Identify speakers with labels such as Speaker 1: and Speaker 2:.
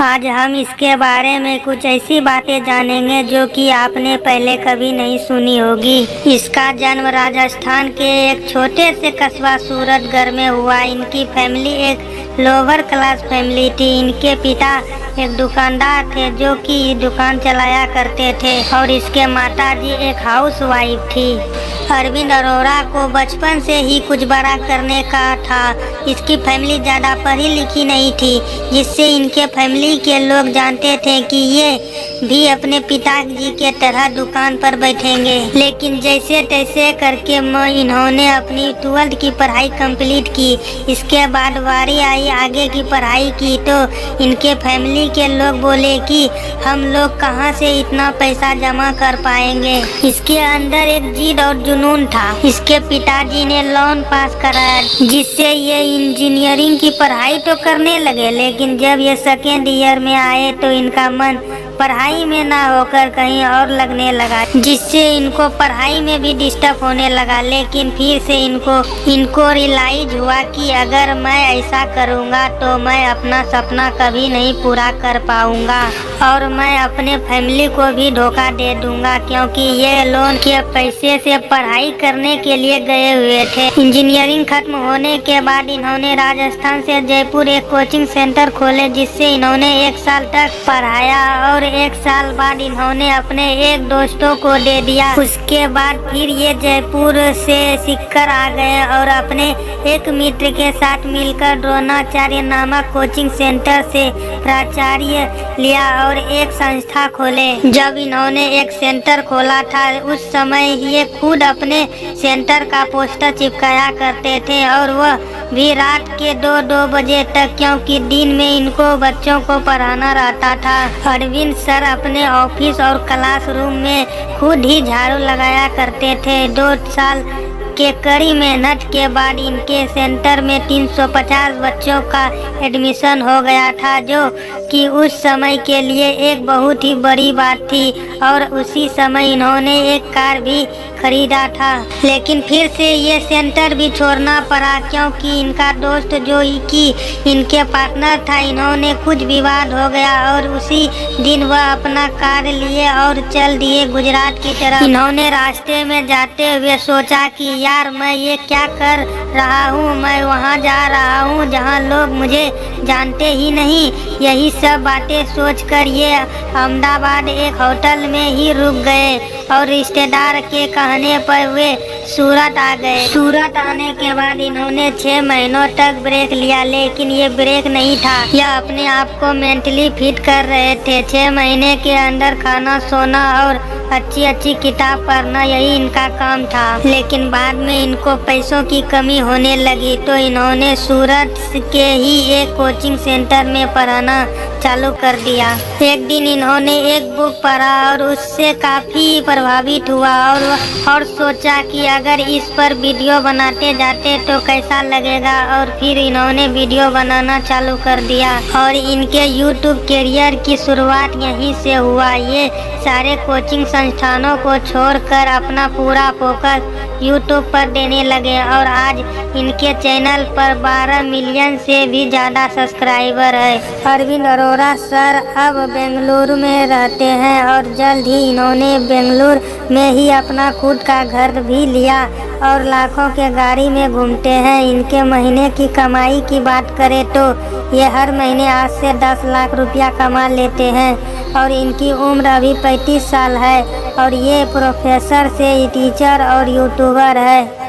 Speaker 1: आज हम इसके बारे में कुछ ऐसी बातें जानेंगे जो कि आपने पहले कभी नहीं सुनी होगी। इसका जन्म राजस्थान के एक छोटे से कस्बा सूरतगढ़ में हुआ। इनकी फैमिली एक लोअर क्लास फैमिली थी। इनके पिता एक दुकानदार थे जो कि दुकान चलाया करते थे और इसके माताजी एक हाउस वाइफ थी। अरविंद अरोड़ा को बचपन से ही कुछ बड़ा करने का था। इसकी फैमिली ज़्यादा पढ़ी लिखी नहीं थी, जिससे इनके फैमिली के लोग जानते थे कि ये भी अपने पिताजी के तरह दुकान पर बैठेंगे। लेकिन जैसे तैसे करके इन्होंने अपनी 12th की पढ़ाई कंप्लीट की। इसके बाद बारी आई आगे की पढ़ाई की तो इनके फैमिली के लोग बोले कि हम लोग कहाँ से इतना पैसा जमा कर पाएंगे। इसके अंदर एक जिद और जुनून था। इसके पिताजी ने लोन पास कराया, जिससे ये इंजीनियरिंग की पढ़ाई तो करने लगे। लेकिन जब ये सेकेंड ईयर में आए तो इनका मन पढ़ाई में ना होकर कहीं और लगने लगा, जिससे इनको पढ़ाई में भी डिस्टर्ब होने लगा। लेकिन फिर से इनको रियलाइज हुआ कि अगर मैं ऐसा करूँगा तो मैं अपना सपना कभी नहीं पूरा कर पाऊँगा और मैं अपने फैमिली को भी धोखा दे दूँगा, क्योंकि ये लोन के पैसे से पढ़ाई करने के लिए गए हुए थे। इंजीनियरिंग खत्म होने के बाद इन्होंने राजस्थान से जयपुर एक कोचिंग सेंटर खोले, जिससे इन्होंने 1 साल तक पढ़ाया और 1 साल बाद इन्होंने अपने एक दोस्तों को दे दिया। उसके बाद फिर ये जयपुर से सीखकर आ गए और अपने एक मित्र के साथ मिलकर द्रोणाचार्य नामक कोचिंग सेंटर से प्राचार्य लिया और एक संस्था खोले। जब इन्होंने एक सेंटर खोला था उस समय ये खुद अपने सेंटर का पोस्टर चिपकाया करते थे और वह भी रात के 2-2 बजे तक, क्योंकि दिन में इनको बच्चों को पढ़ाना रहता था। अरविंद सर अपने ऑफिस और क्लासरूम में खुद ही झाड़ू लगाया करते थे। 2 साल के कड़ी मेहनत के बाद इनके सेंटर में 350 बच्चों का एडमिशन हो गया था, जो कि उस समय के लिए एक बहुत ही बड़ी बात थी। और उसी समय इन्होंने एक कार भी खरीदा था। लेकिन फिर से ये सेंटर भी छोड़ना पड़ा, क्योंकि इनका दोस्त जो कि इनके पार्टनर था, इन्होंने कुछ विवाद हो गया और उसी दिन वह अपना कार लिए और चल दिए गुजरात की तरफ। इन्होंने रास्ते में जाते हुए सोचा कि यार मैं ये क्या कर रहा हूँ, मैं वहाँ जा रहा हूँ जहाँ लोग मुझे जानते ही नहीं। यही सब बातें सोचकर ये अहमदाबाद एक होटल में ही रुक गए और रिश्तेदार के कहने पर वे सूरत आ गए। सूरत आने के बाद इन्होंने 6 महीनों तक ब्रेक लिया, लेकिन ये ब्रेक नहीं था, यह अपने आप को मेंटली फिट कर रहे थे। 6 महीने के अंदर खाना, सोना और अच्छी किताब पढ़ना, यही इनका काम था। लेकिन बाद में इनको पैसों की कमी होने लगी तो इन्होंने सूरत के ही एक कोचिंग सेंटर में पढ़ाना चालू कर दिया। एक दिन इन्होंने एक बुक पढ़ा और उससे काफ़ी प्रभावित हुआ और सोचा कि अगर इस पर वीडियो बनाते जाते तो कैसा लगेगा, और फिर इन्होंने वीडियो बनाना चालू कर दिया और इनके यूट्यूब करियर की शुरुआत यहीं से हुआ। ये सारे कोचिंग संस्थानों को छोड़कर अपना पूरा फोकस यूट्यूब पर देने लगे और आज इनके चैनल पर 12 मिलियन से भी ज़्यादा सब्सक्राइबर है। अरविंद अरोड़ा सर अब बेंगलुरु में रहते हैं और जल्द ही इन्होंने बेंगलुरु में ही अपना खुद का घर भी लिया और लाखों के गाड़ी में घूमते हैं। इनके महीने की कमाई की बात करें तो ये हर महीने 8 से 10 लाख रुपया कमा लेते हैं और इनकी उम्र अभी 35 साल है और ये प्रोफेसर से टीचर और यूट्यूबर है।